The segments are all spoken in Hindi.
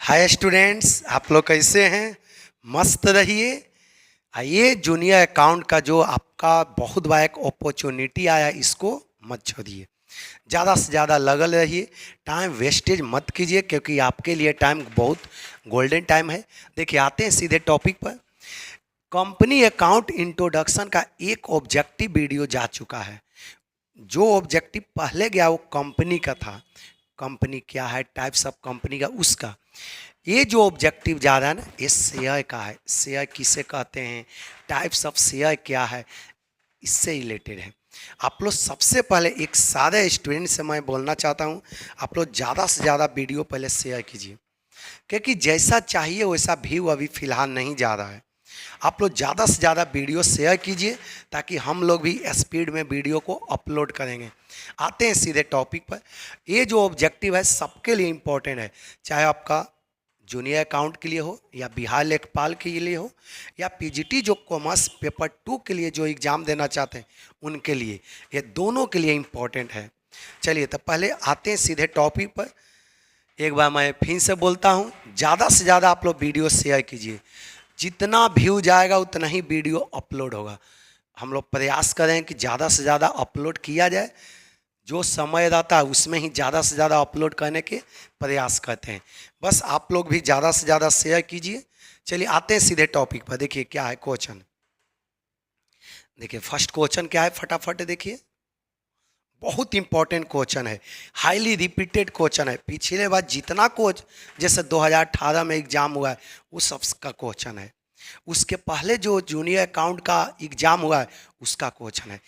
हाय स्टूडेंट्स, आप लोग कैसे हैं? मस्त रहिए। आइए, जूनियर अकाउंट का जो आपका बहुत बड़ा एक अपॉर्चुनिटी आया, इसको मत छोड़िए। ज़्यादा से ज़्यादा लगल रहिए, टाइम वेस्टेज मत कीजिए, क्योंकि आपके लिए टाइम बहुत गोल्डन टाइम है। देखिए, आते हैं सीधे टॉपिक पर। कंपनी अकाउंट इंट्रोडक्शन का एक ऑब्जेक्टिव वीडियो जा चुका है। जो ऑब्जेक्टिव पहले गया वो कंपनी का था, कंपनी क्या है, टाइप्स ऑफ कंपनी का, उसका। ये जो ऑब्जेक्टिव जा रहा है ना, ये शेयर का है। शेयर किसे कहते हैं, टाइप्स ऑफ शेयर क्या है, इससे रिलेटेड है। आप लोग सबसे पहले एक सारे स्टूडेंट से मैं बोलना चाहता हूँ, आप लोग ज़्यादा से ज़्यादा वीडियो पहले शेयर कीजिए, क्योंकि जैसा चाहिए वैसा व्यू अभी फ़िलहाल नहीं जा रहा है। आप लोग ज़्यादा से ज़्यादा वीडियो शेयर कीजिए, ताकि हम लोग भी स्पीड में वीडियो को अपलोड करेंगे। आते हैं सीधे टॉपिक पर। ये जो ऑब्जेक्टिव है सबके लिए इम्पोर्टेंट है, चाहे आपका जूनियर अकाउंट के लिए हो, या बिहार लेखपाल के लिए हो, या पीजीटी जो कॉमर्स पेपर 2 के लिए जो एग्ज़ाम देना चाहते हैं उनके लिए, ये दोनों के लिए इम्पोर्टेंट है। चलिए, तो पहले आते हैं सीधे टॉपिक पर। एक बार मैं फिर से बोलता हूँ, ज़्यादा से ज़्यादा आप लोग वीडियो शेयर कीजिए। जितना व्यू जाएगा उतना ही वीडियो अपलोड होगा। हम लोग प्रयास करें कि ज़्यादा से ज़्यादा अपलोड किया जाए। जो समय रहता है उसमें ही ज़्यादा से ज़्यादा अपलोड करने के प्रयास करते हैं। बस आप लोग भी ज़्यादा से ज़्यादा शेयर कीजिए। चलिए, आते हैं सीधे टॉपिक पर। देखिए क्या है क्वेश्चन। देखिए फर्स्ट क्वेश्चन क्या है, फटाफट देखिए। बहुत इंपॉर्टेंट क्वेश्चन है, हाईली रिपीटेड क्वेश्चन है। पिछले बार जितना कोच जैसे 2018 में एग्जाम हुआ है वो सब का क्वेश्चन है। उसके पहले जो जूनियर अकाउंट का एग्जाम हुआ है उसका क्वेश्चन है।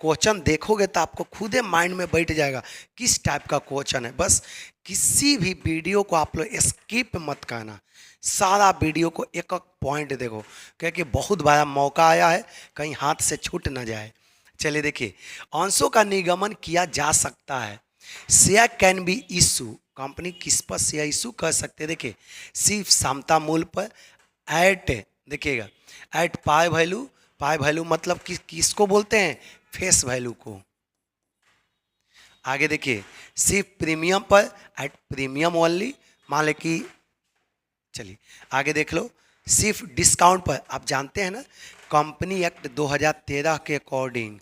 क्वेश्चन देखोगे तो आपको खुद ही माइंड में बैठ जाएगा किस टाइप का क्वेश्चन है। बस किसी भी वीडियो को आप लोग स्किप मत करना, सारा वीडियो को एक एक पॉइंट देखो, क्योंकि बहुत बड़ा मौका आया है, कहीं हाथ से छूट ना जाए। चलिए देखिए, अंशों का निगमन किया जा सकता है। Share can be issue, company किस पर शेयर इशू कर सकते हैं। देखिए, सिर्फ समता मूल्य पर, एट, देखिएगा, at par value. Par value मतलब किसको बोलते हैं, फेस वैल्यू को। आगे देखिए, सिर्फ प्रीमियम पर, एट प्रीमियम ओनली, मान ले कि, चलिए आगे देख लो, सिर्फ डिस्काउंट पर। आप जानते हैं ना, कंपनी एक्ट 2013 के अकॉर्डिंग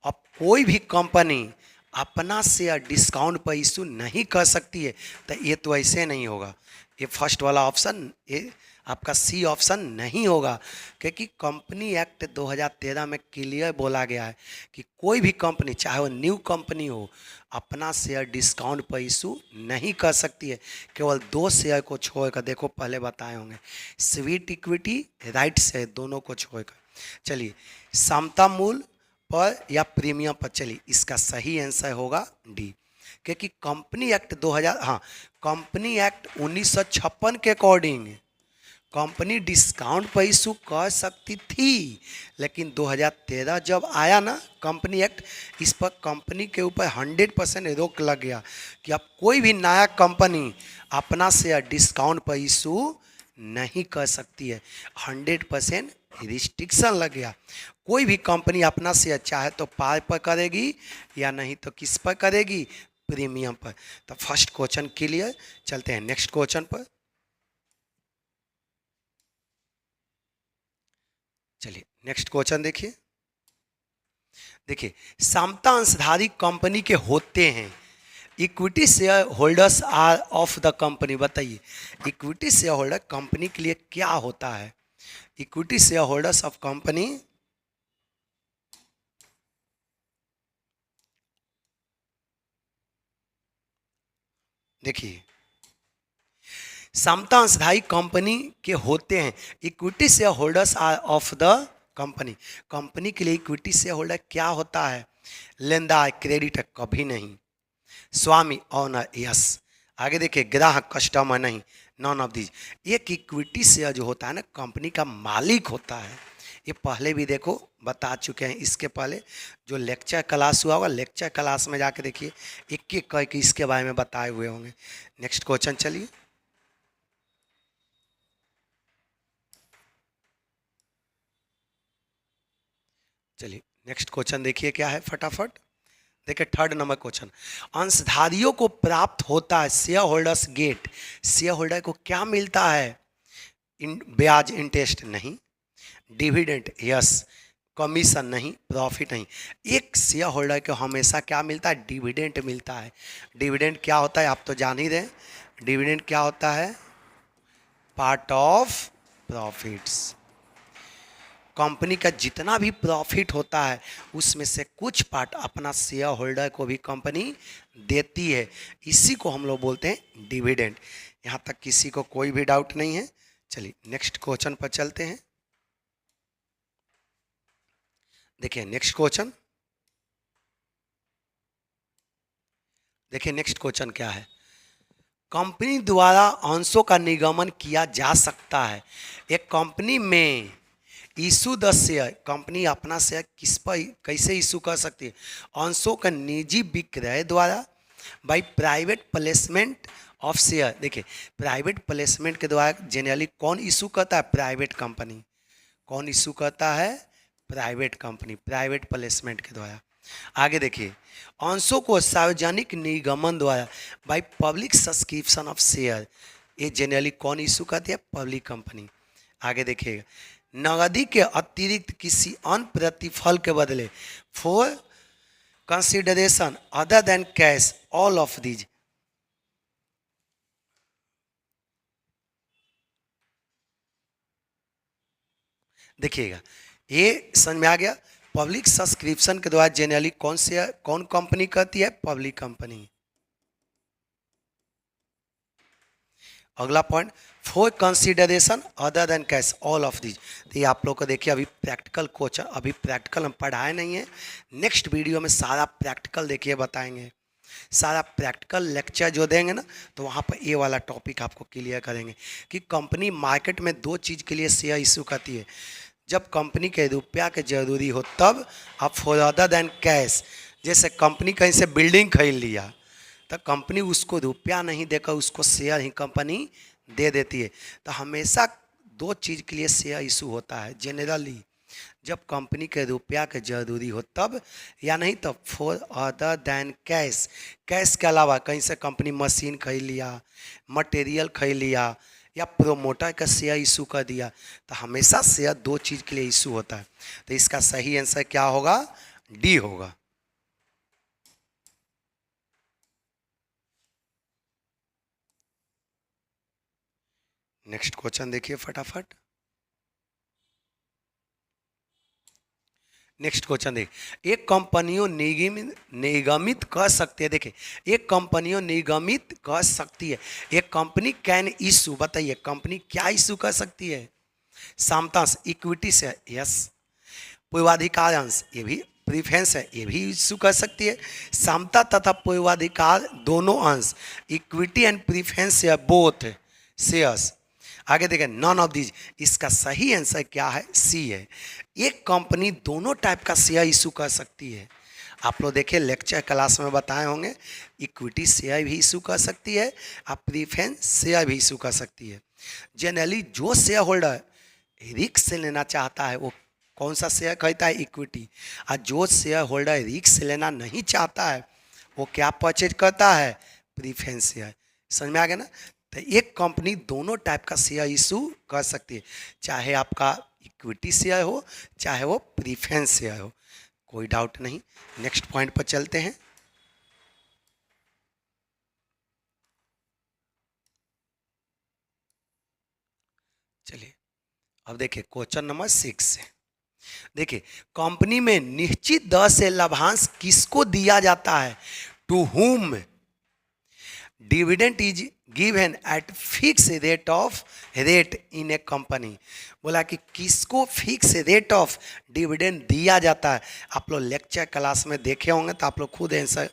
अब कोई भी कंपनी अपना शेयर डिस्काउंट पर इशू नहीं कर सकती है। तो ये तो ऐसे नहीं होगा, ये फर्स्ट वाला ऑप्शन, ये आपका सी ऑप्शन नहीं होगा, क्योंकि कंपनी एक्ट 2013 में क्लियर बोला गया है कि कोई भी कंपनी, चाहे वो न्यू कंपनी हो, अपना शेयर डिस्काउंट पर इशू नहीं कर सकती है। केवल दो शेयर को छोड़कर, देखो पहले बताए होंगे, स्वीट इक्विटी, राइट शेयर, दोनों को छोड़कर। चलिए, समता मूल्य पर या प्रीमियम पर, चलिए इसका सही आंसर होगा डी, क्योंकि कंपनी एक्ट 2000, हाँ, कंपनी एक्ट 1956 के अकॉर्डिंग कंपनी डिस्काउंट पर इशू कर सकती थी, लेकिन 2013 जब आया ना कंपनी एक्ट, इस पर कंपनी के ऊपर 100% रोक लग गया कि अब कोई भी नया कंपनी अपना शेयर डिस्काउंट पर इशू नहीं कर सकती है। 100% रिस्ट्रिक्शन लग गया। कोई भी कंपनी अपना शेयर चाहे तो पार पर करेगी, या नहीं तो किस पर करेगी, प्रीमियम पर। तो फर्स्ट क्वेश्चन क्लियर। चलते हैं नेक्स्ट क्वेश्चन पर। चलिए नेक्स्ट क्वेश्चन देखिए। देखिए, समता अंशधारी कंपनी के होते हैं। Equity shareholders are of the company, बताइए इक्विटी शेयर होल्डर कंपनी के लिए क्या होता है। Equity shareholders of company, देखिए समता अंशधारी कंपनी के होते हैं। Equity shareholders are of the company, company के लिए इक्विटी शेयर होल्डर क्या होता है, लेनदार, क्रेडिटर कभी नहीं, स्वामी ऑनर यस, आगे देखिए ग्राहक कस्टमर नहीं, नॉन ऑफ दीज। एक इक्विटी शेयर जो होता है ना, कंपनी का मालिक होता है। ये पहले भी देखो बता चुके हैं, इसके पहले जो लेक्चर क्लास हुआ होगा, लेक्चर क्लास में जाके देखिए, एक एक करके इसके बारे में बताए हुए होंगे। नेक्स्ट क्वेश्चन चलिए। चलिए नेक्स्ट क्वेश्चन देखिए क्या है फटाफट। देखिए थर्ड नंबर क्वेश्चन, अंशधारियों को प्राप्त होता है, shareholders get, share holder को क्या मिलता है, ब्याज इंटरेस्ट नहीं, डिविडेंड यस, कमीशन नहीं, प्रॉफिट नहीं। एक शेयर होल्डर को हमेशा क्या मिलता है, डिविडेंड मिलता है। डिविडेंड क्या होता है आप तो जान ही रहे हैं, डिविडेंड क्या होता है, पार्ट ऑफ प्रॉफिट्स। कंपनी का जितना भी प्रॉफिट होता है उसमें से कुछ पार्ट अपना शेयर होल्डर को भी कंपनी देती है, इसी को हम लोग बोलते हैं डिविडेंड। यहाँ तक किसी को कोई भी डाउट नहीं है। चलिए नेक्स्ट क्वेश्चन पर चलते हैं। देखिए नेक्स्ट क्वेश्चन, देखिए नेक्स्ट क्वेश्चन क्या है, कंपनी द्वारा अंशों का निगमन किया जा सकता है। एक कंपनी में इशू द शेयर, कंपनी अपना शेयर किस पर कैसे इशू कर सकती है, अंशों का निजी विक्रय द्वारा, by private placement of share. देखिए प्राइवेट प्लेसमेंट के द्वारा जनरली कौन इशू करता है, प्राइवेट कंपनी। कौन इशू करता है, प्राइवेट कंपनी, प्राइवेट प्लेसमेंट के द्वारा। आगे देखिए, अंशों को सार्वजनिक निगमन द्वारा, by public subscription of share, ये जनरली कौन इशू करती है, पब्लिक कंपनी। आगे देखिएगा, नगदी के अतिरिक्त किसी अन्य प्रतिफल के बदले, for consideration other than cash, all of these. देखिएगा ये समझ में आ गया, पब्लिक सब्सक्रिप्शन के द्वारा जनरली कौन कंपनी करती है, पब्लिक कंपनी। अगला point, for consideration other than cash, all of these. तो ये आप लोग को देखिए अभी प्रैक्टिकल क्वेश्चन, अभी प्रैक्टिकल हम पढ़ाए नहीं है, नेक्स्ट वीडियो में सारा प्रैक्टिकल देखिए बताएंगे, सारा प्रैक्टिकल लेक्चर जो देंगे ना तो वहाँ पर ये वाला टॉपिक आपको क्लियर करेंगे कि कंपनी मार्केट में दो चीज़ के लिए शेयर इशू करती है, जब कंपनी के रुपया के जरूरी हो तब, अब फॉर अदर देन कैश, जैसे कंपनी कहीं से बिल्डिंग खरीद लिया तो कंपनी उसको रुपया नहीं देकर उसको शेयर ही कंपनी दे देती है। तो हमेशा दो चीज़ के लिए शेयर इशू होता है जनरली, जब कंपनी के रुपया के जरूरी हो तब, या नहीं तो for other than cash, cash के अलावा कहीं से कंपनी मशीन खरीद लिया, मटेरियल खरीद लिया, या प्रोमोटर का शेयर इशू कर दिया, तो हमेशा शेयर दो चीज़ के लिए इशू होता है। तो इसका सही आंसर क्या होगा, डी होगा। नेक्स्ट क्वेश्चन देखिए फटाफट। नेक्स्ट क्वेश्चन देखिए, एक कंपनियों निगमित कर सकती है, देखिए एक कंपनियों निगमित कर सकती है, एक कंपनी कैन इशू, बताइए कंपनी क्या इशू कर सकती है, समतांश इक्विटी से, यस, पूर्वाधिकार अंश, ये भी प्रीफरेंस है, ये भी इशू कर सकती है, समता तथा पूर्वाधिकार दोनों अंश, equity and preference share both shares. आगे देखें, नॉन ऑफ दीज, इसका सही आंसर क्या है, सी है। एक कंपनी दोनों टाइप का शेयर इशू कर सकती है, आप लोग देखिए लेक्चर क्लास में बताए होंगे, इक्विटी शेयर भी इशू कर सकती है, आप प्रीफरेंस शेयर भी इशू कर सकती है। जनरली जो शेयर होल्डर रिस्क से लेना चाहता है वो कौन सा शेयर खरीदता है, इक्विटी, और जो शेयर होल्डर रिस्क लेना नहीं चाहता है वो क्या परचेज करता है, प्रीफरेंस शेयर। समझ में आ गया ना। तो एक कंपनी दोनों टाइप का शेयर इशू कर सकती है, चाहे आपका इक्विटी शेयर हो चाहे वो प्रीफरेंस शेयर हो, कोई डाउट नहीं। नेक्स्ट पॉइंट पर चलते हैं। चलिए अब देखिए क्वेश्चन नंबर 6 है। देखिए कंपनी में निश्चित दर से लाभांश किसको दिया जाता है, to whom dividend is given at fix rate in a company. बोला कि किसको फिक्स रेट ऑफ डिविडेंड दिया जाता है, आप लोग लेक्चर क्लास में देखे होंगे तो आप लोग खुद आंसर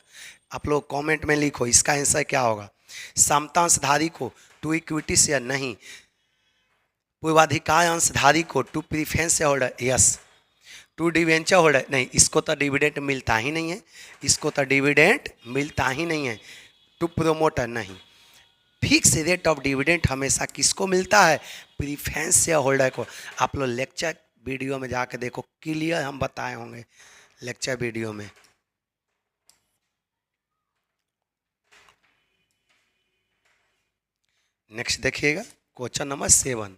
आप लोग कमेंट में लिखो, इसका आंसर क्या होगा, समतांशधारी को टू इक्विटी शेयर नहीं, पूर्वाधिकार अंशधारी को to preference holder yes, to debenture holder नहीं, इसको तो डिविडेंड मिलता ही नहीं है, इसको तो डिविडेंड मिलता ही नहीं है, टू प्रोमोटर नहीं। फिक्स रेट ऑफ डिविडेंड हमेशा किसको मिलता है, प्रीफरेंस शेयर होल्डर को। आप लोग लेक्चर वीडियो में जाकर देखो, क्लियर हम बताए होंगे लेक्चर वीडियो में। नेक्स्ट देखिएगा क्वेश्चन नंबर 7।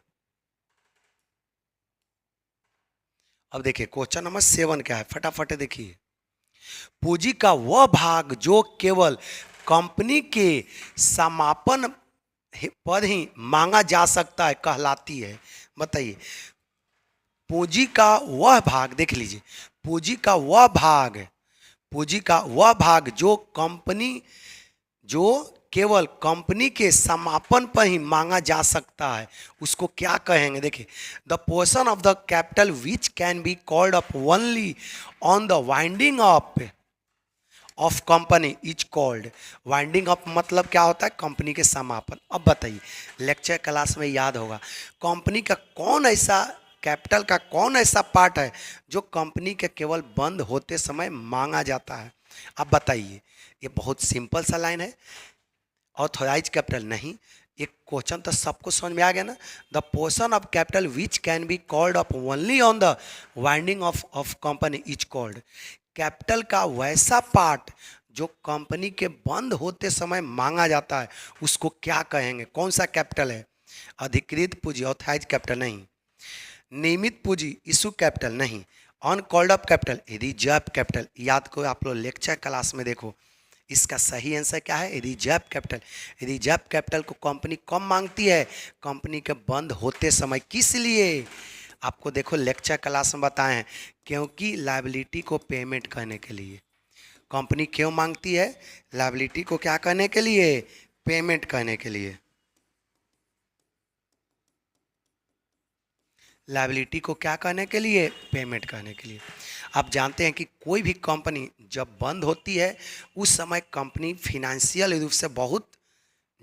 अब देखिए क्वेश्चन नंबर 7 क्या है, फटाफट देखिए। पूंजी का वह भाग जो केवल कंपनी के समापन पर ही मांगा जा सकता है कहलाती है। बताइए, पूंजी का वह भाग, देख लीजिए, पूंजी का वह भाग, पूंजी का वह भाग जो केवल कंपनी के समापन पर ही मांगा जा सकता है, उसको क्या कहेंगे? देखिए, the portion of the capital which can be called up only on the winding up of company is called. Winding up मतलब क्या होता है? कंपनी के समापन। अब बताइए, लेक्चर क्लास में याद होगा, कंपनी का कौन ऐसा, कैपिटल का कौन ऐसा पार्ट है जो कंपनी के केवल बंद होते समय मांगा जाता है? अब बताइए, ये बहुत सिंपल सा लाइन है। ऑथोराइज कैपिटल नहीं, एक क्वेश्चन तो सबको समझ में आ गया ना। The portion of capital which can be called up only on the winding of company is called. Capital का वैसा पार्ट जो कंपनी के बंद होते समय मांगा जाता है, उसको क्या कहेंगे? कौन सा कैपिटल है? अधिकृत पूंजी, ऑथराइज कैपिटल नहीं। नियमित पूंजी, इशू कैपिटल नहीं। Uncalled up capital, reserve capital. याद को आप लोग लेक्चर क्लास में देखो, इसका सही आंसर क्या है? Reserve capital. रिजर्व कैपिटल को कंपनी कम मांगती है, कंपनी के बंद होते समय। किस लिए? आपको देखो लेक्चर क्लास में बताएं हैं, क्योंकि लायबिलिटी को पेमेंट करने के लिए। कंपनी क्यों मांगती है? लायबिलिटी को क्या करने के लिए? पेमेंट करने के लिए। लायबिलिटी को क्या करने के लिए? पेमेंट करने के लिए। आप जानते हैं कि कोई भी कंपनी जब बंद होती है, उस समय कंपनी फिनेंशियल रूप से बहुत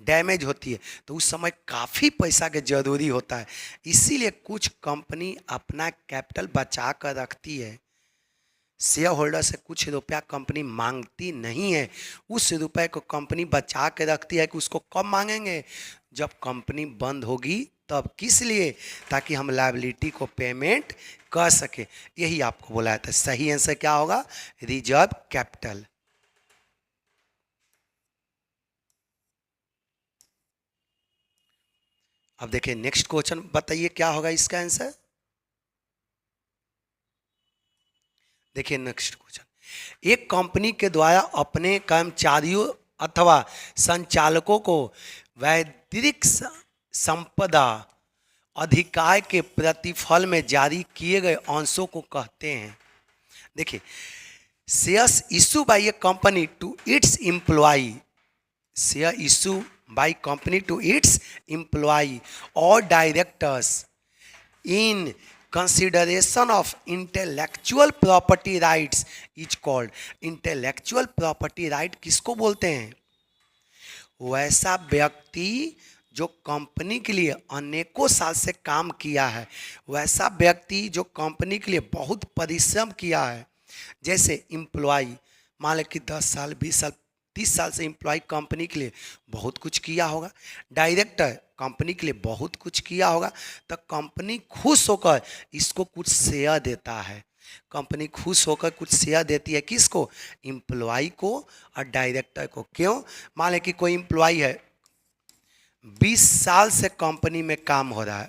डैमेज होती है, तो उस समय काफ़ी पैसा के जरूरी होता है। इसीलिए कुछ कंपनी अपना कैपिटल बचा कर रखती है। शेयर होल्डर से कुछ रुपया कंपनी मांगती नहीं है, उस रुपए को कंपनी बचा के रखती है कि उसको कब मांगेंगे? जब कंपनी बंद होगी तब। किस लिए? ताकि हम लायबिलिटी को पेमेंट कर सके। यही आपको बोला था। सही आंसर क्या होगा? Reserve capital. अब देखिए नेक्स्ट क्वेश्चन, बताइए क्या होगा इसका आंसर। देखिए नेक्स्ट क्वेश्चन, एक कंपनी के द्वारा अपने कर्मचारियों अथवा संचालकों को वैयक्तिक संपदा अधिकार के प्रतिफल में जारी किए गए अंशों को कहते हैं। देखिए, shares issue by a company to its employee, share issue by company to its employee और directors in consideration of intellectual property rights is called। intellectual property right किसको बोलते हैं? वैसा व्यक्ति जो कंपनी के लिए अनेकों साल से काम किया है, वैसा व्यक्ति जो कंपनी के लिए बहुत परिश्रम किया है। जैसे एम्प्लॉय, मान लें कि 10 साल 20 साल 30 साल से एम्प्लॉय कंपनी के लिए बहुत कुछ किया होगा। डायरेक्टर कंपनी के लिए बहुत कुछ किया होगा। तो कंपनी खुश होकर इसको कुछ शेयर देता है। कंपनी खुश होकर कुछ शेयर देती है किसको? एम्प्लॉय को और डायरेक्टर को। क्यों? मान लें कि कोई एम्प्लॉय है, 20 साल से कंपनी में काम हो रहा है।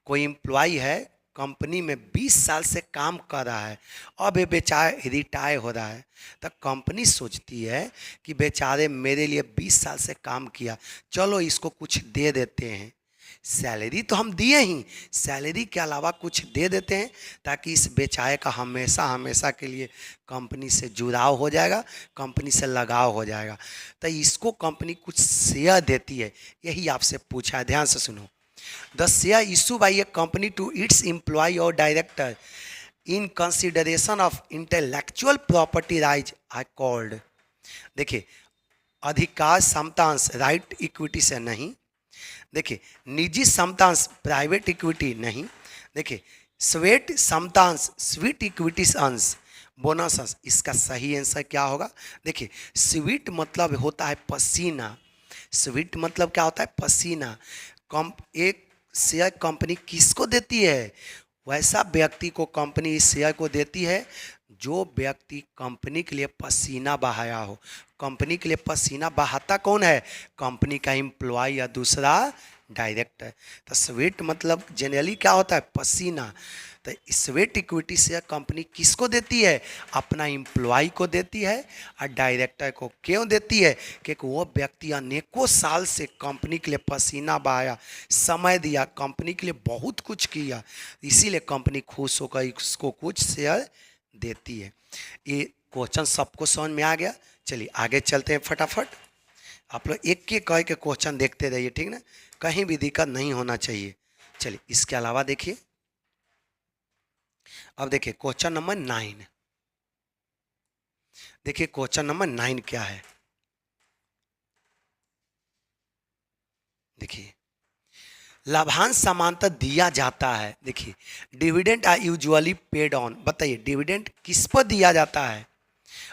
कोई एम्प्लॉय है, कंपनी में 20 साल से काम कर रहा है, अब ये बेचारे रिटायर हो रहा है। तो कंपनी सोचती है कि बेचारे मेरे लिए 20 साल से काम किया, चलो इसको कुछ दे देते हैं। सैलरी तो हम दिए ही, सैलरी के अलावा कुछ दे देते हैं ताकि इस बेचारे का हमेशा हमेशा के लिए कंपनी से जुड़ाव हो जाएगा, कंपनी से लगाव हो जाएगा। तो इसको कंपनी कुछ शेयर देती है। यही आपसे पूछा है, ध्यान से सुनो। The share issued by a company to its employee or director in consideration of intellectual property rights are called। देखिए, अधिकार समतांश राइट इक्विटी से नहीं। देखिए, निजी समतांश प्राइवेट इक्विटी नहीं। देखिए, स्वेट समतांश स्वीट इक्विटी अंश बोनस अंश। इसका सही आंसर क्या होगा? देखिए, स्वीट मतलब होता है पसीना। स्वीट मतलब क्या होता है? पसीना। एक शेयर कंपनी किसको देती है? वैसा व्यक्ति को कंपनी इस शेयर को देती है जो व्यक्ति कंपनी के लिए पसीना बहाया हो। कंपनी के लिए पसीना बहाता कौन है? कंपनी का एम्प्लॉय या दूसरा डायरेक्टर। तो स्वेट मतलब जनरली क्या होता है? पसीना। तो स्वेट इक्विटी शेयर कंपनी किसको देती है? अपना एम्प्लॉय को देती है और डायरेक्टर को। क्यों देती है? क्योंकि वो व्यक्ति अनेकों साल से कंपनी के लिए पसीना बहाया, समय दिया, कंपनी के लिए बहुत कुछ किया, इसीलिए कंपनी खुश होकर उसको कुछ शेयर देती है। ये क्वेश्चन सबको समझ में आ गया? चलिए आगे चलते हैं फटाफट। आप लोग एक एक कह के क्वेश्चन देखते रहिए, ठीक ना? कहीं भी दिक्कत नहीं होना चाहिए। चलिए इसके अलावा देखिए, अब देखिए क्वेश्चन नंबर 9। देखिए क्वेश्चन नंबर 9 क्या है? देखिए लाभांश समांतर दिया जाता है। देखिए dividend are usually paid on. बताइए डिविडेंड किस पर दिया जाता है?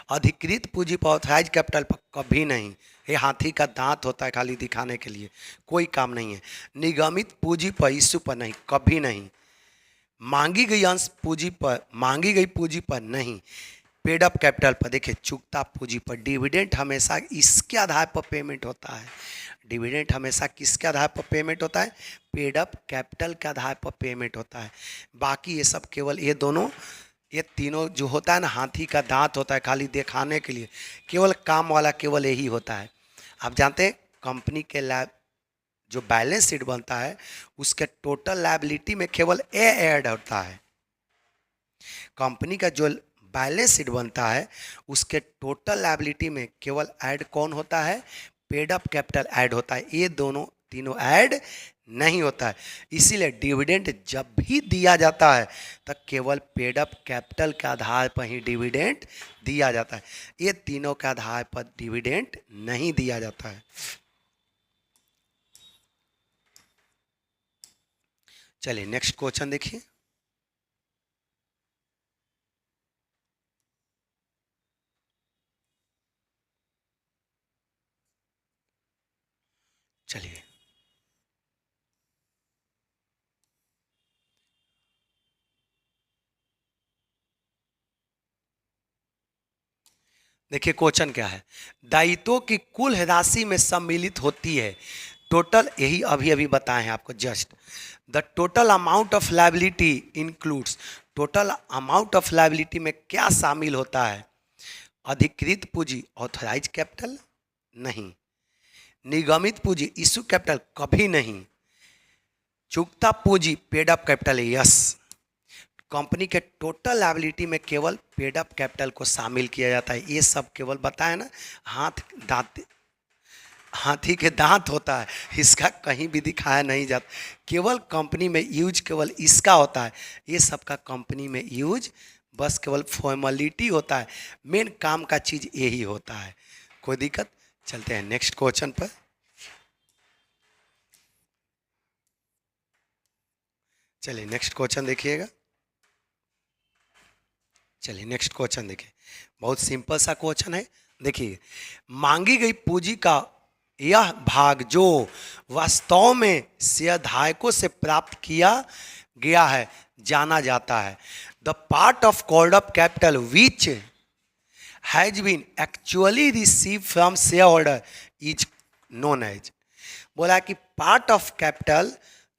अधिकृत पूंजी पर, ऑथराइज कैपिटल पर कभी नहीं। ये हाथी का दांत होता है खाली दिखाने के लिए, कोई काम नहीं है। निगमित पूंजी पर, इश्यू पर नहीं, कभी नहीं। मांगी गई अंश पूंजी पर, मांगी गई पूंजी पर नहीं। पेड अप कैपिटल पर। देखिए चुकता पूंजी पर। डिविडेंड हमेशा इसके आधार पर पेमेंट होता है। डिविडेंड हमेशा किसके आधार पर पेमेंट होता है? पेड अप कैपिटल के आधार पर पेमेंट होता है। बाकी ये सब केवल ये दोनों, ये तीनों जो होता है ना, हाथी का दांत होता है खाली दिखाने के लिए, केवल काम वाला केवल यही होता है। आप जानते हैं कंपनी के लैब जो बैलेंस शीट बनता है उसके टोटल लायबिलिटी में केवल ए ऐड होता है। कंपनी का जो बैलेंस शीट बनता है उसके टोटल लायबिलिटी में केवल ऐड कौन होता है? पेड अप कैपिटल ऐड होता है। ये दोनों तीनों ऐड नहीं होता है। इसीलिए डिविडेंड जब भी दिया जाता है तो केवल पेड अप कैपिटल के आधार पर ही डिविडेंड दिया जाता है। ये तीनों के आधार पर डिविडेंड नहीं दिया जाता है। चलिए नेक्स्ट क्वेश्चन देखिए। चलिए देखिए क्वेश्चन क्या है? दायित्वों की कुल राशि में सम्मिलित होती है टोटल, यही अभी अभी बताए हैं आपको just. The total amount of liability includes. Total amount of liability में क्या शामिल होता है? अधिकृत पूंजी, ऑथराइज कैपिटल नहीं। निगमित पूंजी, इशू कैपिटल कभी नहीं। चुकता पूंजी, paid up capital yes. Company के टोटल लायबिलिटी में केवल पेड अप कैपिटल को शामिल किया जाता है। ये सब केवल बताया ना, हाथी के दांत होता है, इसका कहीं भी दिखाया नहीं जाता। केवल कंपनी में यूज केवल इसका होता है। ये सब का कंपनी में यूज बस केवल फॉर्मेलिटी होता है, मेन काम का चीज यही होता है। कोई दिक्कत? चलते हैं नेक्स्ट क्वेश्चन पर। चलिए नेक्स्ट क्वेश्चन देखिएगा। चलिए नेक्स्ट क्वेश्चन देखिए, बहुत सिंपल सा क्वेश्चन है। देखिए मांगी गई पूंजी का यह भाग जो वास्तव में शेयरधारकों से प्राप्त किया गया है जाना जाता है। The part of called up capital which has been actually receive from shareholder is known as. बोला कि पार्ट ऑफ कैपिटल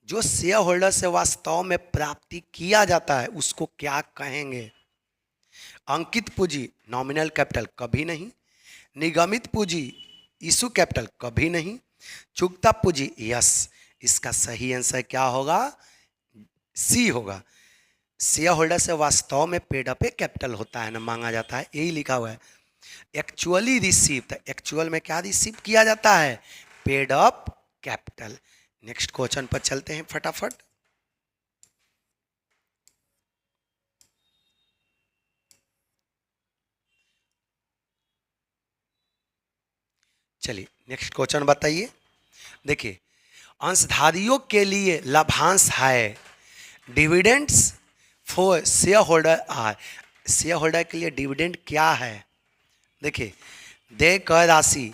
जो शेयर होल्डर से वास्तव में प्राप्ति किया जाता है उसको क्या कहेंगे? अंकित पूंजी, नॉमिनल कैपिटल कभी नहीं। निगमित पूंजी, इशू कैपिटल कभी नहीं। चुकता पूंजी यस। इसका सही आंसर क्या होगा? सी होगा। शेयर होल्डर से वास्तव में पेड अप कैपिटल होता है ना, मांगा जाता है, यही लिखा हुआ है। एक्चुअली रिसीव, एक्चुअल में क्या रिसीव किया जाता है? Paid up capital. Next question पर चलते हैं फटाफट। चलिए नेक्स्ट क्वेश्चन बताइए। देखिए अंशधारियों के लिए लाभांश है। Dividends for shareholder are. Shareholder के लिए डिविडेंड क्या है? देखिए देय कर राशि,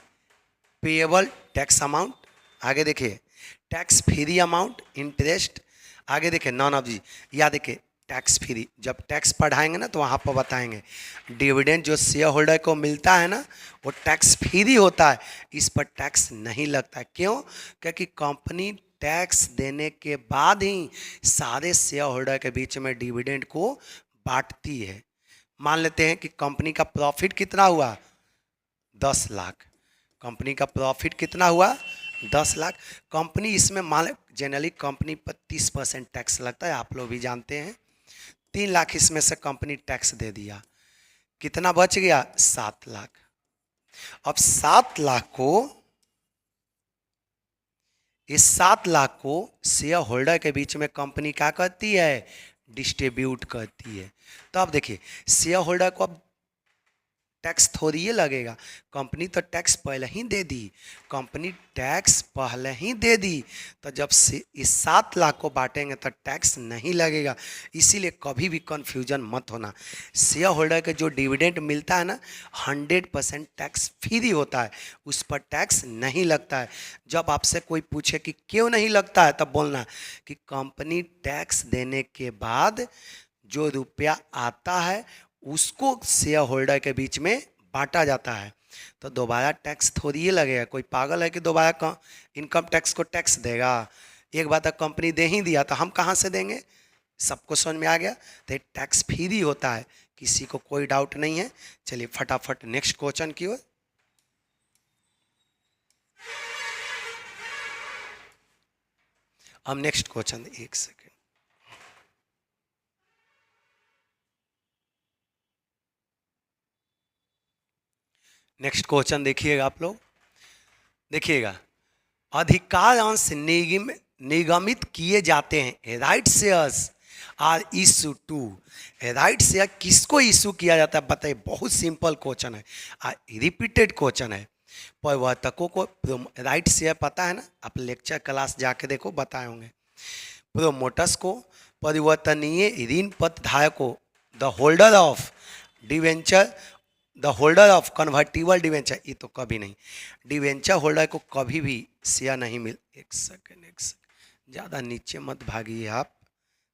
पेएबल टैक्स अमाउंट, आगे देखिए टैक्स फ्री अमाउंट, इंटरेस्ट, आगे देखिए नॉन ऑफ जी, या देखिए टैक्स फ्री। जब टैक्स पढ़ाएंगे ना तो वहाँ पर बताएंगे डिविडेंड जो शेयर होल्डर को मिलता है ना वो टैक्स फ्री होता है, इस पर टैक्स नहीं लगता है। क्यों? क्योंकि कंपनी टैक्स देने के बाद ही सारे शेयर होल्डर के बीच में डिविडेंड को बांटती है। मान लेते हैं कि कंपनी का प्रॉफिट कितना हुआ, 10 लाख। कंपनी का प्रॉफिट कितना हुआ, 10 लाख। कंपनी इसमें मान जनरली कंपनी पर 30% टैक्स लगता है, आप लोग भी जानते हैं। 3 लाख इसमें से कंपनी टैक्स दे दिया, कितना बच गया, 7 लाख। अब 7 लाख को, इस 7 लाख को शेयर होल्डर के बीच में कंपनी क्या करती है, डिस्ट्रीब्यूट करती है। तो अब देखिए शेयर होल्डर को अब टैक्स थोड़ी ही लगेगा, कंपनी तो टैक्स पहले ही दे दी, कंपनी टैक्स पहले ही दे दी। तो जब से इस 7 लाख को बांटेंगे तो टैक्स नहीं लगेगा। इसीलिए कभी भी कंफ्यूजन मत होना। शेयर होल्डर के जो डिविडेंड मिलता है ना 100% टैक्स फ्री होता है, उस पर टैक्स नहीं लगता है। जब आपसे कोई पूछे कि क्यों नहीं लगता है तब बोलना कि कंपनी टैक्स देने के बाद जो रुपया आता है उसको शेयर होल्डर के बीच में बांटा जाता है। तो दोबारा टैक्स थोड़ी ही लगेगा। कोई पागल है कि दोबारा इनकम टैक्स को टैक्स देगा? एक बार तक कंपनी दे ही दिया तो हम कहाँ से देंगे? सबको समझ में आ गया? तो टैक्स फ्री होता है, किसी को कोई डाउट नहीं है। चलिए फटाफट नेक्स्ट क्वेश्चन की ओर। अब नेक्स्ट क्वेश्चन, एक सेकेंड। नेक्स्ट क्वेश्चन देखिएगा आप लोग, देखिएगा। अधिकांश निगमित किए जाते हैं, right shares are issue to. Right share किसको इशू किया जाता है बताइए? बहुत सिंपल क्वेश्चन है, रिपीटेड क्वेश्चन है। प्रवर्तकों को राइट शेयर पता है ना, आप लेक्चर क्लास जाके देखो बताए होंगे। प्रोमोटर्स को, परिवर्तनीय ऋण पत्र धारकों, the holder of debenture, the holder of convertible debenture, ये तो कभी नहीं। डिवेंचर होल्डर को कभी भी शेयर नहीं मिल, एक सेकेंड ज़्यादा नीचे मत भागिए आप,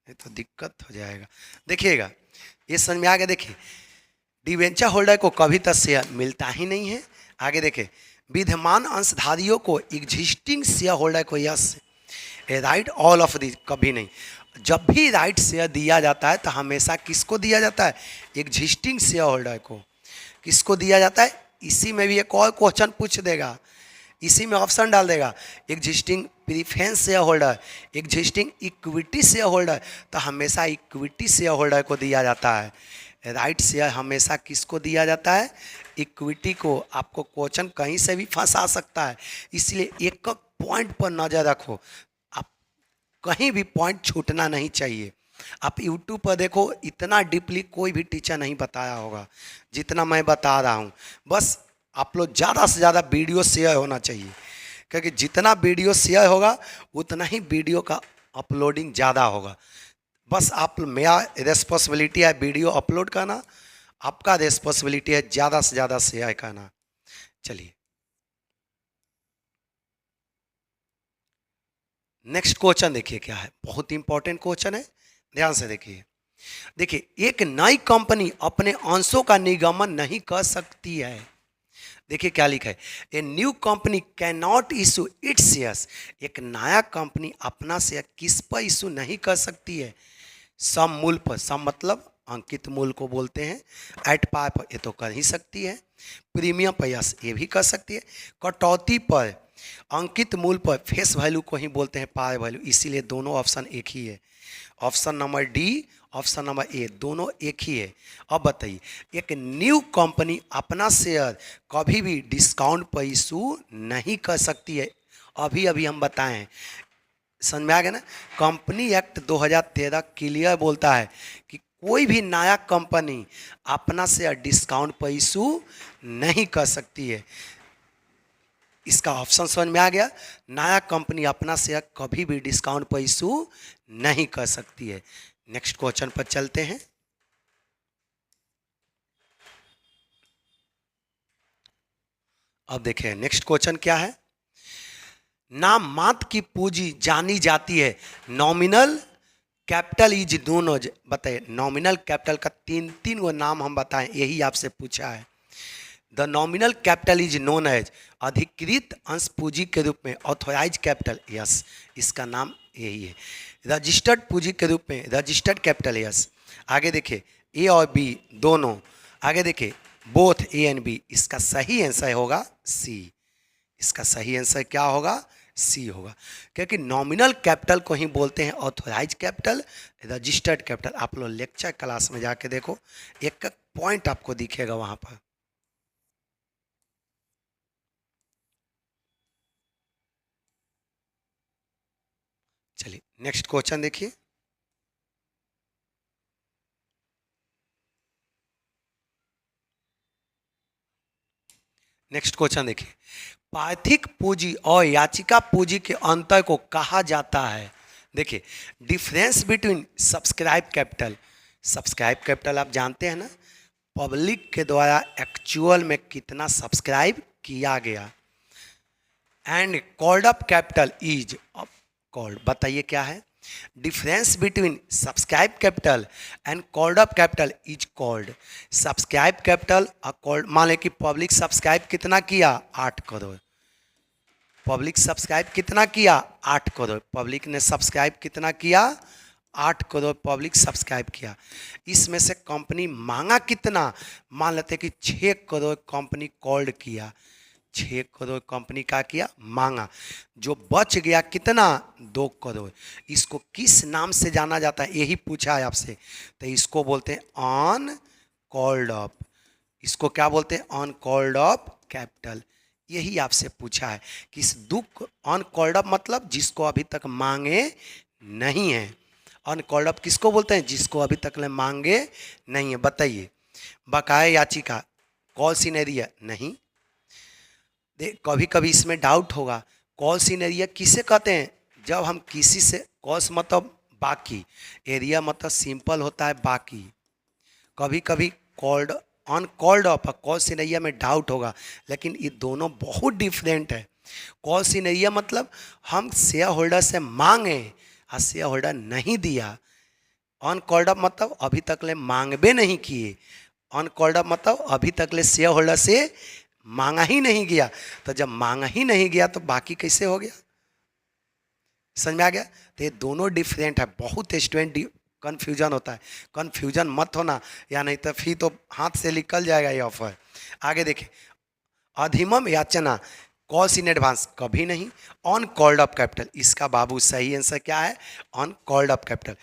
नहीं तो दिक्कत हो जाएगा। देखिएगा ये समझ में आ गया। देखिए डिवेंचर होल्डर को कभी तक शेयर मिलता ही नहीं है। आगे देखें, विद्यमान अंशधारियों को एग्जिस्टिंग शेयर होल्डर को yes A right all of the, कभी नहीं। जब भी राइट शेयर दिया जाता है तो हमेशा किसको दिया जाता है? एग्जिस्टिंग शेयर होल्डर को। किसको दिया जाता है? इसी में भी एक और क्वेश्चन पूछ देगा, इसी में ऑप्शन डाल देगा, existing preference share holder, existing equity share holder. तो हमेशा इक्विटी शेयर होल्डर को दिया जाता है। राइट शेयर हमेशा किसको दिया जाता है? इक्विटी को। आपको क्वेश्चन कहीं से भी फंसा सकता है, इसलिए एक पॉइंट पर नजर रखो, आप कहीं भी पॉइंट छूटना नहीं चाहिए। आप YouTube पर देखो, इतना डीपली कोई भी टीचर नहीं बताया होगा जितना मैं बता रहा हूँ। बस आप लोग ज़्यादा से ज़्यादा वीडियो शेयर होना चाहिए, क्योंकि जितना वीडियो शेयर होगा उतना ही वीडियो का अपलोडिंग ज़्यादा होगा। बस आप, मेरा रिस्पॉन्सिबिलिटी है वीडियो अपलोड करना, आपका रिस्पॉन्सिबिलिटी है ज़्यादा से ज़्यादा शेयर करना। चलिए नेक्स्ट क्वेश्चन देखिए क्या है, बहुत इंपॉर्टेंट क्वेश्चन है, ध्यान से देखिए। देखिए एक नई कंपनी अपने अंशों का निगमन नहीं कर सकती है। देखिए क्या लिखा है, a new company can not issue it's shares. एक नया कंपनी अपना शेयर किस पर इशू नहीं कर सकती है? सम मूल्य पर, सम मतलब अंकित मूल्य को बोलते हैं। एट पार पर, ये तो कर ही सकती है। प्रीमियम पर, यस ये भी कर सकती है। कटौती पर, अंकित मूल्य पर, फेस वैल्यू को ही बोलते हैं पार वैल्यू, इसीलिए दोनों ऑप्शन एक ही है। Option number D, option number A, दोनों एक ही है। अब बताइए, एक न्यू कंपनी अपना शेयर कभी भी डिस्काउंट पर इशू नहीं कर सकती है। अभी अभी हम बताएं, समझ में आ गया ना? कंपनी एक्ट 2013 क्लियर बोलता है कि कोई भी नया कंपनी अपना शेयर डिस्काउंट पर इशू नहीं कर सकती है। इसका ऑप्शन समझ में आ गया? नया कंपनी अपना शेयर कभी भी डिस्काउंट पर इशू नहीं कर सकती है। नेक्स्ट क्वेश्चन पर चलते हैं। अब देखिए नेक्स्ट क्वेश्चन क्या है। नाम मात्र की पूंजी जानी जाती है nominal capital is known as, बताइए नॉमिनल कैपिटल का तीन तीन वो नाम हम बताएं, यही आपसे पूछा है। The nominal capital is known as, अधिकृत अंश पूंजी के रूप में ऑथोराइज कैपिटल, यस इसका नाम यही है। रजिस्टर्ड पूंजी के रूप में रजिस्टर्ड कैपिटल, यस। आगे देखिए ए और बी दोनों, आगे देखिए बोथ ए एंड बी, इसका सही आंसर होगा सी। इसका सही आंसर क्या होगा? सी होगा, क्योंकि नॉमिनल कैपिटल को ही बोलते हैं ऑथोराइज कैपिटल, रजिस्टर्ड कैपिटल। आप लोग लेक्चर क्लास में जाके देखो, एक एक पॉइंट आपको दिखेगा वहां पर। चलिए नेक्स्ट क्वेश्चन देखिए। नेक्स्ट क्वेश्चन देखिए, पार्थिक पूंजी और याचिका पूंजी के अंतर को कहा जाता है? देखिए difference between subscribe capital, subscribe capital आप जानते हैं ना, पब्लिक के द्वारा एक्चुअल में कितना सब्सक्राइब किया गया, and called up capital is called, बताइए क्या है? Difference between subscribe capital and called up capital is called, subscribe capital और कॉल्ड, मान लें कि पब्लिक सब्सक्राइब कितना किया? 8 करोड़। पब्लिक सब्सक्राइब कितना किया? 8 करोड़। पब्लिक ने सब्सक्राइब कितना किया? 8 करोड़ पब्लिक सब्सक्राइब किया। इसमें से कंपनी मांगा कितना? मान लेते कि 6 करोड़ कंपनी कॉल्ड किया, 6 करोड़ कंपनी का किया मांगा, जो बच गया कितना? 2 करोड़। इसको किस नाम से जाना जाता है, यही पूछा है आपसे, तो इसको बोलते हैं ऑन कॉल्ड अप। इसको क्या बोलते हैं? On called up capital. यही आपसे पूछा है कि इस दुख, ऑन कॉल्ड अप मतलब जिसको अभी तक मांगे नहीं है। ऑन कॉल्ड अप किसको बोलते हैं? जिसको अभी तक मांगे नहीं है। बताइए बकाया याचिका कॉल सिनेरिया नहीं, कभी कभी इसमें डाउट होगा, कॉल्स इन एरिया किसे कहते हैं? जब हम किसी से, कॉल्स मतलब बाकी, एरिया मतलब सिंपल होता है बाकी। कभी कभी called, on called up, calls in area में डाउट होगा, लेकिन ये दोनों बहुत डिफरेंट है। कॉल्स इन एरिया मतलब हम शेयर होल्डर से मांगे और शेयर होल्डर नहीं दिया। ऑन कॉल्ड अप मतलब अभी तक ले मांगबे नहीं किए। ऑन कॉल्ड अप मतलब अभी तक ले शेयर होल्डर से मांगा ही नहीं गया। तो जब मांगा ही नहीं गया तो बाकी कैसे हो गया? समझ में आ गया? तो ये दोनों डिफरेंट है। बहुत स्टूडेंट कन्फ्यूजन होता है, कन्फ्यूजन मत होना, या नहीं तो फिर तो हाथ से निकल जाएगा ये ऑफर। आगे देखिए, अधिमम याचना कॉल्स इन एडवांस कभी नहीं। ऑन कॉल्ड अप कैपिटल, इसका बाबू सही आंसर क्या है? On called up capital.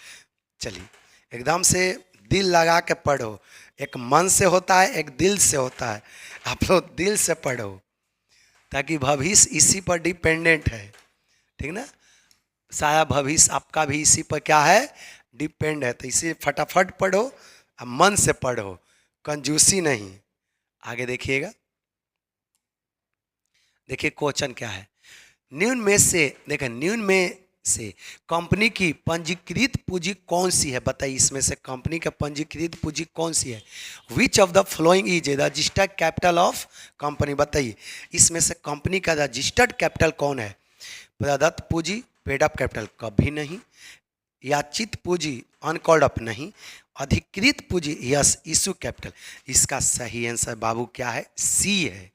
चलिए एकदम से दिल लगा के पढ़ो, एक मन से होता है, एक दिल से होता है। आप लोग दिल से पढ़ो, ताकि भविष्य इसी पर डिपेंडेंट है, ठीक ना? सारा भविष्य आपका भी इसी पर क्या है? डिपेंड है। तो इसे फटाफट पढ़ो और मन से पढ़ो, कंजूसी नहीं। आगे देखिएगा, देखिए क्वेश्चन क्या है। न्यून में से, देखिए न्यून में से कंपनी की पंजीकृत पूंजी कौन सी है? बताइए इसमें से कंपनी का पंजीकृत पूंजी कौन सी है? Which of the following is registered capital of company, बताइए इसमें से कंपनी का रजिस्टर्ड कैपिटल कौन है? प्रदत्त पूंजी, पेड अप कैपिटल कभी नहीं, याचित पूंजी अनकॉल्ड अप नहीं, अधिकृत पूंजी यस इशू कैपिटल। इसका सही आंसर बाबू क्या है? सी है।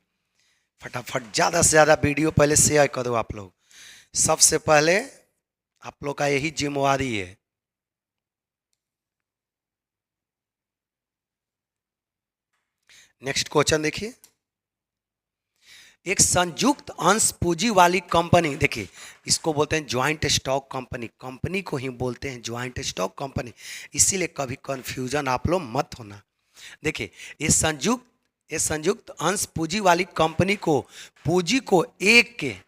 फटाफट ज़्यादा से ज़्यादा वीडियो पहले शेयर करो आप लोग, सबसे पहले आप लोग का यही जिम्मेवारी है। नेक्स्ट क्वेश्चन देखिए, एक संयुक्त अंश पूंजी वाली कंपनी, देखिए इसको बोलते हैं ज्वाइंट स्टॉक कंपनी, कंपनी को ही बोलते हैं ज्वाइंट स्टॉक कंपनी, इसीलिए कभी कंफ्यूजन आप लोग मत होना। देखिए ये संयुक्त अंश पूंजी वाली कंपनी को पूंजी को एक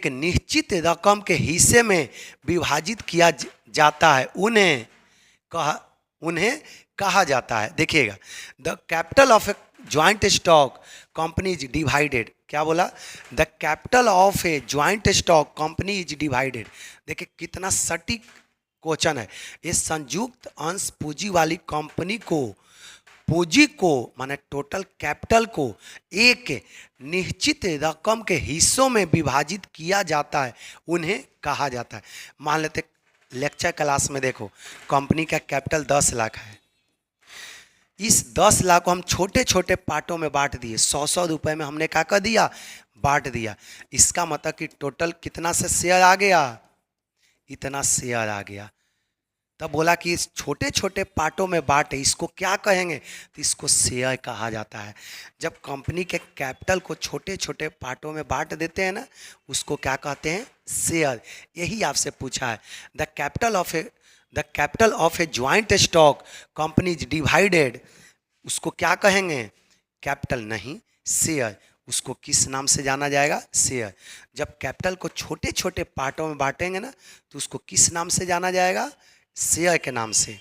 निश्चित रकम के हिस्से में विभाजित किया जाता है, उन्हें कहा जाता है। देखिएगा, the capital of A joint stock company is divided, क्या बोला? The capital of A joint stock company is divided. देखिए कितना सटीक क्वेश्चन है। ये संयुक्त अंश पूंजी वाली कंपनी को, पूंजी को माने टोटल कैपिटल को एक निश्चित रकम के हिस्सों में विभाजित किया जाता है, उन्हें कहा जाता है। मान लेते लेक्चर क्लास में देखो, कंपनी का कैपिटल 10 लाख है। इस 10 लाख को हम छोटे छोटे पार्टों में बांट दिए, 100-100 रुपए में हमने क्या कर दिया, बांट दिया। इसका मतलब कि टोटल कितना से शेयर आ गया, इतना शेयर आ गया। तब बोला कि इस छोटे छोटे पार्टों में बांटे, इसको क्या कहेंगे, तो इसको शेयर कहा जाता है। जब कंपनी के कैपिटल को छोटे छोटे पार्टों में बांट देते हैं ना, उसको क्या कहते हैं, शेयर। यही आपसे पूछा है, the capital of A joint stock company is divided, उसको क्या कहेंगे, कैपिटल नहीं, शेयर। उसको किस नाम से जाना जाएगा, शेयर। जब कैपिटल को छोटे छोटे पार्टों में बांटेंगे ना, तो उसको किस नाम से जाना जाएगा, शेयर के नाम से।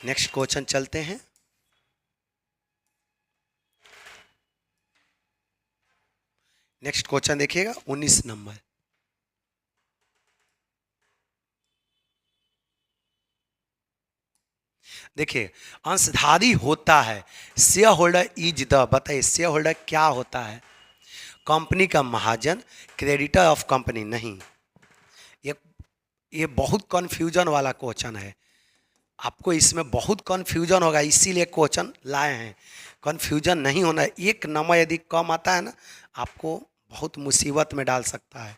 नेक्स्ट क्वेश्चन चलते हैं। नेक्स्ट क्वेश्चन देखिएगा 19 नंबर। देखिए, अंशधारी होता है, शेयर होल्डर इज द, बताइए शेयर होल्डर क्या होता है, कंपनी का महाजन, क्रेडिटर ऑफ कंपनी नहीं। ये बहुत कन्फ्यूजन वाला क्वेश्चन है, आपको इसमें बहुत कन्फ्यूजन होगा, इसीलिए क्वेश्चन लाए हैं। कन्फ्यूजन नहीं होना, एक नंबर यदि कम आता है ना, आपको बहुत मुसीबत में डाल सकता है।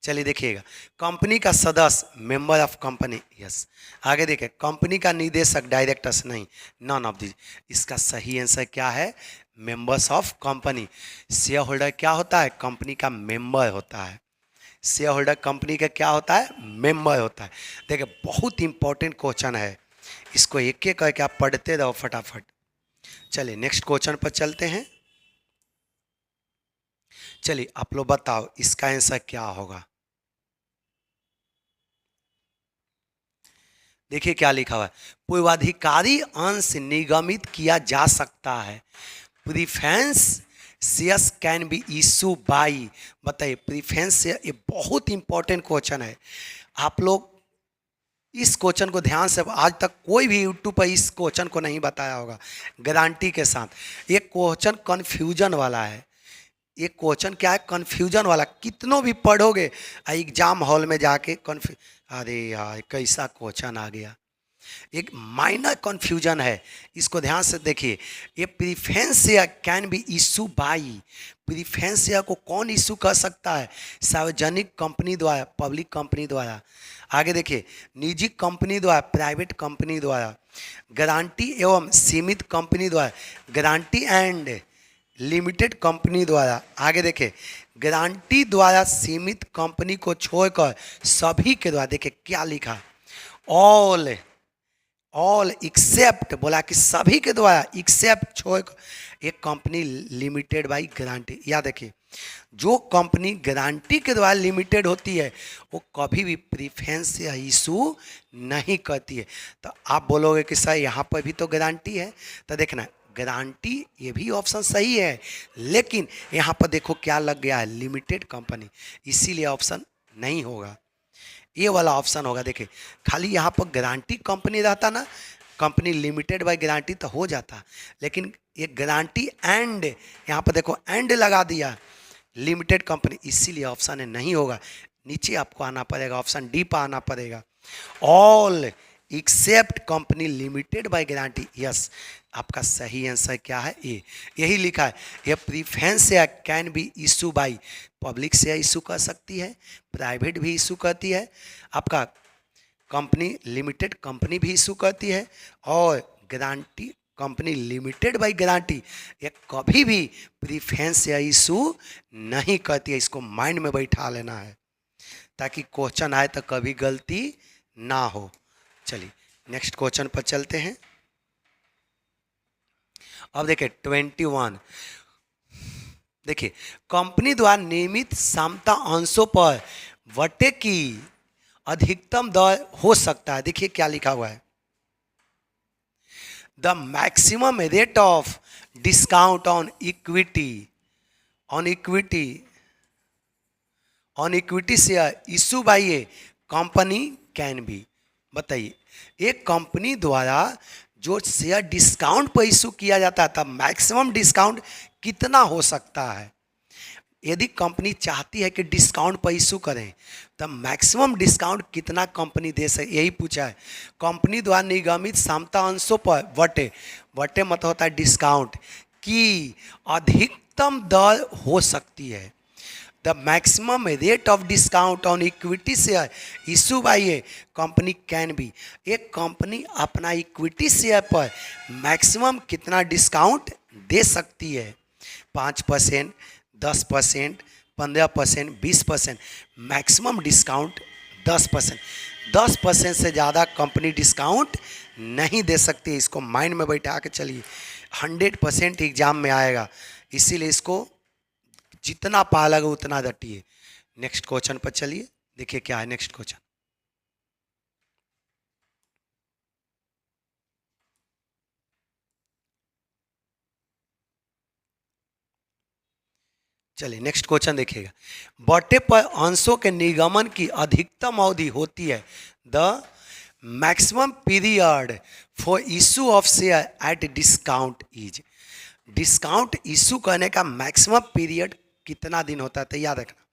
चलिए देखिएगा, कंपनी का सदस्य मेंबर ऑफ कंपनी, यस। आगे देखिए, कंपनी का निदेशक डायरेक्टर्स नहीं, नन ऑफ दिस। इसका सही आंसर क्या है, members of company. Share holder क्या होता है, कंपनी का मेंबर होता है। शेयर होल्डर कंपनी का क्या होता है, मेंबर होता है। देखिए, बहुत इंपॉर्टेंट क्वेश्चन है, इसको एक एक करके आप पढ़ते रहो फटाफट। चलिए नेक्स्ट क्वेश्चन पर चलते हैं। चलिए आप लोग बताओ इसका आंसर क्या होगा। देखिए क्या लिखा हुआ है, पूर्वाधिकारी अंश निगमित किया जा सकता है, preference shares can be issue by. बताइए प्रीफरेंस शेयर, ये बहुत इंपॉर्टेंट क्वेश्चन है। आप लोग इस क्वेश्चन को ध्यान से, आज तक कोई भी यूट्यूब पर इस क्वेश्चन को नहीं बताया होगा गारंटी के साथ। ये क्वेश्चन कन्फ्यूजन वाला है, ये क्वेश्चन क्या है, कन्फ्यूजन वाला। कितनों भी पढ़ोगे एग्जाम हॉल में जाके कन्फ्यू, अरे यार कैसा क्वेश्चन आ गया, एक माइनर कन्फ्यूजन है, इसको ध्यान से देखिए। ये preference share can be issue by, preference share को कौन इशू कर सकता है, सार्वजनिक कंपनी द्वारा, पब्लिक कंपनी द्वारा। आगे देखिए, निजी कंपनी द्वारा, प्राइवेट कंपनी द्वारा, गारंटी एवं सीमित कंपनी द्वारा, गारंटी एंड लिमिटेड कंपनी द्वारा। आगे देखें, गारंटी द्वारा सीमित कंपनी को छोड़कर सभी के द्वारा। देखिए क्या लिखा, ऑल एक्सेप्ट, बोला कि सभी के द्वारा, एक्सेप्ट छोड़कर एक कंपनी लिमिटेड बाई गारंटी। या देखिए, जो कंपनी गारंटी के द्वारा लिमिटेड होती है वो कभी भी प्रीफरेंस या इशू नहीं करती है। तो आप बोलोगे कि सर यहाँ पर भी तो गारंटी है, तो देखना गारंटी, ये भी ऑप्शन सही है, लेकिन यहाँ पर देखो क्या लग गया है, लिमिटेड कंपनी, इसीलिए ऑप्शन नहीं होगा, ये वाला ऑप्शन होगा। देखिए खाली यहाँ पर गारंटी कंपनी रहता ना, कंपनी लिमिटेड बाय गारंटी तो हो जाता, लेकिन ये गारंटी एंड, यहाँ पर देखो एंड लगा दिया, लिमिटेड कंपनी, इसीलिए ऑप्शन नहीं होगा। नीचे आपको आना पड़ेगा, ऑप्शन डी पर आना पड़ेगा, all except company limited by guarantee. Yes, आपका सही आंसर क्या है, ए, यही लिखा है। यह preference share can be issue by, public share issue कर सकती है, प्राइवेट भी इशू करती है, आपका कंपनी लिमिटेड कंपनी भी इशू करती है, और guarantee company limited by guarantee ये कभी भी प्रीफरेंस शेयर इशू नहीं करती है। इसको माइंड में बैठा लेना है ताकि क्वेश्चन आए तो कभी गलती ना हो। चलिए नेक्स्ट क्वेश्चन पर चलते हैं। अब देखिए 21, देखिए कंपनी द्वारा नियमित समता अंशों पर वटे की अधिकतम दर हो सकता है। देखिए क्या लिखा हुआ है, the maximum rate of discount on equity share issue by A company can be. बताइए एक कंपनी द्वारा जो शेयर डिस्काउंट पर इशू किया जाता है, तब मैक्सिमम डिस्काउंट कितना हो सकता है। यदि कंपनी चाहती है कि डिस्काउंट पर इशू करें तो मैक्सिमम डिस्काउंट कितना कंपनी दे सके, यही पूछा है। कंपनी द्वारा निगमित समता अंशों पर वटे, वटे मतलब होता है डिस्काउंट की अधिकतम दर हो सकती है। The maximum rate of discount on equity share issue by a company can be, एक कंपनी अपना इक्विटी शेयर पर मैक्सिमम कितना डिस्काउंट दे सकती है, 5%, 10%, 15%, 20%। मैक्सिमम डिस्काउंट 10%, 10% से ज़्यादा कंपनी डिस्काउंट नहीं दे सकती। इसको माइंड में बैठा के चलिए, 100% एग्जाम में आएगा, इसीलिए इसको जितना पालग उतना रटिए। नेक्स्ट क्वेश्चन पर चलिए, देखिए क्या है नेक्स्ट क्वेश्चन। चलिए नेक्स्ट क्वेश्चन देखिएगा। बटे पर अंशों के निगमन की अधिकतम अवधि होती है, the maximum period for issue of share at discount is, discount issue करने का मैक्सिमम पीरियड कितना दिन होता है, तो याद रखना।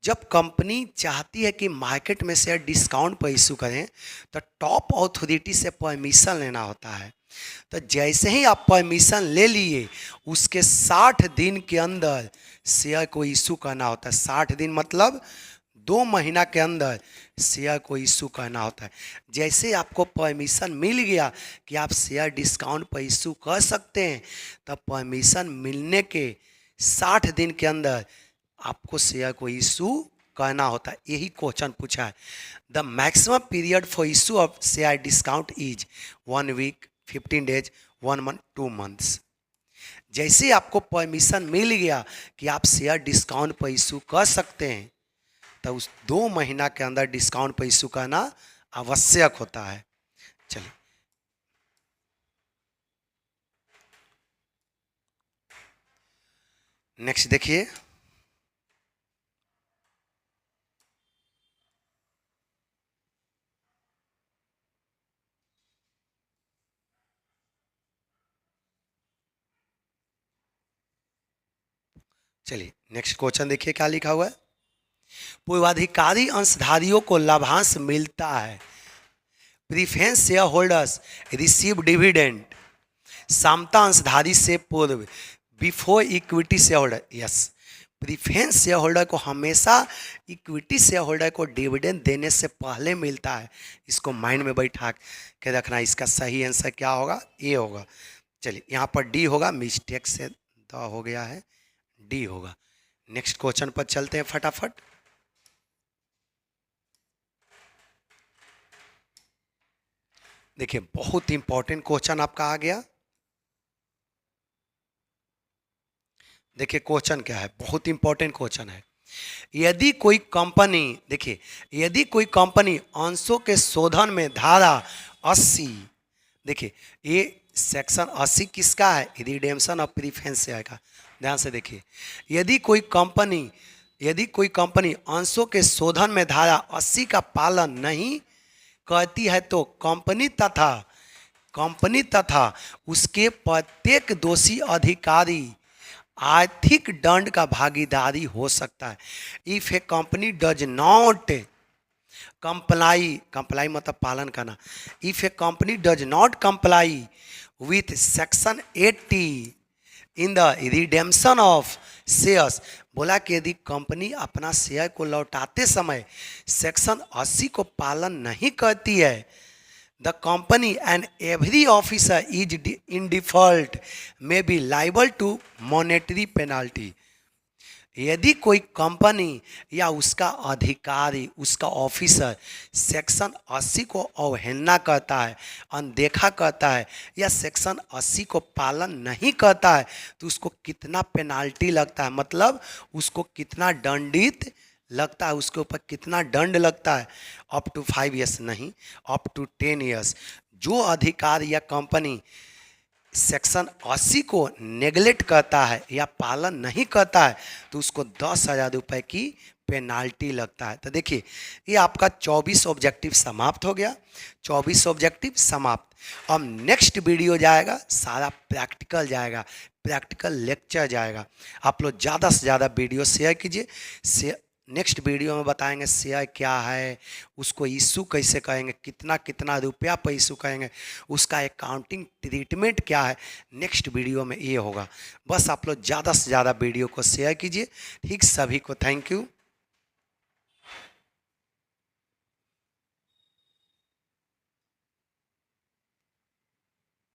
जब कंपनी चाहती है कि मार्केट में शेयर डिस्काउंट पर इशू करें तो टॉप अथॉरिटी से परमिशन लेना होता है। तो जैसे ही आप परमिशन ले लिए उसके 60 दिन के अंदर शेयर को इशू करना होता है। 60 दिन मतलब 2 महीना के अंदर शेयर को इशू करना होता है। जैसे ही आपको परमिशन मिल गया कि आप शेयर डिस्काउंट पर इशू कर सकते हैं, तब परमिशन मिलने के 60 दिन के अंदर आपको शेयर को इशू करना होता है। यही क्वेश्चन पूछा है। The maximum period for issue of share discount is 1 week, 15 days, 1 month, 2 months. जैसे ही आपको परमिशन मिल गया कि आप शेयर डिस्काउंट पर इशू कर सकते हैं, तो उस 2 महीना के अंदर डिस्काउंट पर इशू करना आवश्यक होता है। चलिए नेक्स्ट देखिए। चलिए नेक्स्ट क्वेश्चन देखिए क्या लिखा हुआ है। पूर्वाधिकारी अंशधारियों को लाभांश मिलता है, preference share holders receive dividend, समता अंशधारी से पूर्व, before equity share holder. Yes, preference share holder को हमेशा इक्विटी शेयर होल्डर को डिविडेंड देने से पहले मिलता है। इसको माइंड में बैठा के रखना। इसका सही आंसर क्या होगा, ए होगा। चलिए यहाँ पर डी होगा, मिस्टेक से द हो गया है, डी होगा। नेक्स्ट क्वेश्चन पर चलते हैं फटाफट। देखिए बहुत इंपॉर्टेंट क्वेश्चन आपका आ गया। देखिए क्वेश्चन क्या है, बहुत इंपॉर्टेंट क्वेश्चन है। यदि कोई कंपनी, देखिए यदि कोई कंपनी अंशों के शोधन में धारा 80, देखिए ये सेक्शन 80 किसका है, रिडेम्पशन ऑफ प्रीफरेंस शेयर का। ध्यान से देखिए, यदि कोई कंपनी अंशों के शोधन में धारा 80 का पालन नहीं करती है तो कंपनी तथा उसके प्रत्येक दोषी अधिकारी आर्थिक दंड का भागीदारी हो सकता है। If A company does not comply मतलब पालन करना। If A company does not comply with section 80 in the redemption of shares, बोला कि यदि कंपनी अपना शेयर को लौटाते समय सेक्शन 80 को पालन नहीं करती है, the company and every officer is in default may be liable to monetary penalty. यदि कोई कंपनी या उसका अधिकारी, उसका ऑफिसर सेक्शन 80 को अवहेलना करता है, अनदेखा करता है या सेक्शन 80 को पालन नहीं करता है, तो उसको कितना पेनाल्टी लगता है, मतलब उसको कितना दंडित लगता है, उसके ऊपर कितना दंड लगता है। अप टू 5 ईयर्स नहीं, अप टू 10 ईयर्स। जो अधिकार या कंपनी सेक्शन 80 को नेगलेक्ट करता है या पालन नहीं करता है तो उसको 10,000 रुपये की पेनाल्टी लगता है। तो देखिए ये आपका 24 ऑब्जेक्टिव समाप्त हो गया, 24 ऑब्जेक्टिव समाप्त। अब नेक्स्ट वीडियो जाएगा, सारा प्रैक्टिकल जाएगा, प्रैक्टिकल लेक्चर जाएगा। आप लोग ज़्यादा से ज़्यादा वीडियो शेयर कीजिए। नेक्स्ट वीडियो में बताएंगे शेयर क्या है, उसको इशू कैसे करेंगे, कितना कितना रुपया पर इशू करेंगे, उसका अकाउंटिंग ट्रीटमेंट क्या है। नेक्स्ट वीडियो में ये होगा। बस आप लोग ज़्यादा से ज़्यादा वीडियो को शेयर कीजिए। ठीक, सभी को थैंक यू।